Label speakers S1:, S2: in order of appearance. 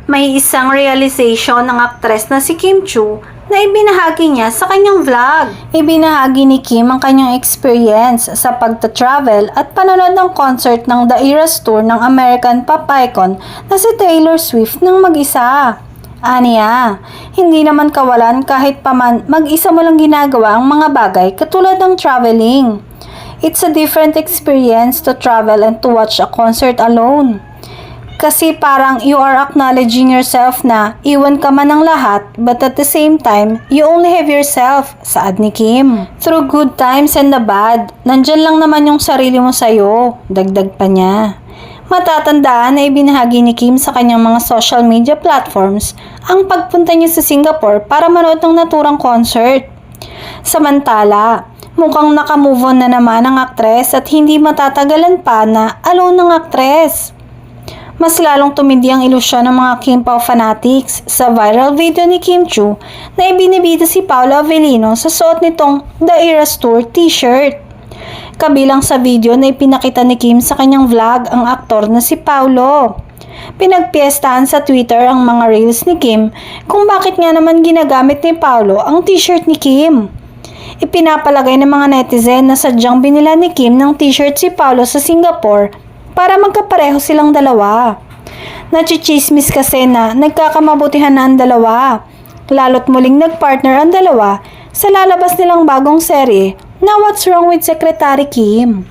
S1: May isang realization ng aktres na si Kim Chiu na ibinahagi niya sa kanyang vlog. Ibinahagi ni Kim ang kanyang experience sa pagta-travel at panonood ng concert ng The Eras Tour ng American pop icon na si Taylor Swift ng mag-isa. Aniya, hindi naman kawalan kahit paman mag-isa mo lang ginagawa ang mga bagay katulad ng traveling. It's a different experience to travel and to watch a concert alone. Kasi parang you are acknowledging yourself na iwan ka man ng lahat but at the same time, you only have yourself, saad ni Kim. Through good times and the bad, nandyan lang naman yung sarili mo sa'yo, dagdag pa niya. Matatandaan na ibinahagi ni Kim sa kanyang mga social media platforms ang pagpunta niya sa Singapore para manood ng naturang concert. Samantala, mukhang nakamove on na naman ang aktres at hindi matatagalan pa na alone ng aktres. Mas lalong tumindi ang ilusyon ng mga Kim Pao fanatics sa viral video ni Kim Chiu na ibinibida si Paolo Avellino sa suot nitong The Eras Tour t-shirt. Kabilang sa video na ipinakita ni Kim sa kanyang vlog ang aktor na si Paolo. Pinagpiestahan sa Twitter ang mga reels ni Kim kung bakit nga naman ginagamit ni Paolo ang t-shirt ni Kim. Ipinapalagay ng mga netizen na sadyang binila ni Kim ng t-shirt si Paolo sa Singapore para magkapareho silang dalawa. Nachichismis kasi na nagkakamabutihan na ang dalawa, lalo't muling nagpartner ang dalawa sa lalabas nilang bagong serye na What's Wrong with Secretary Kim.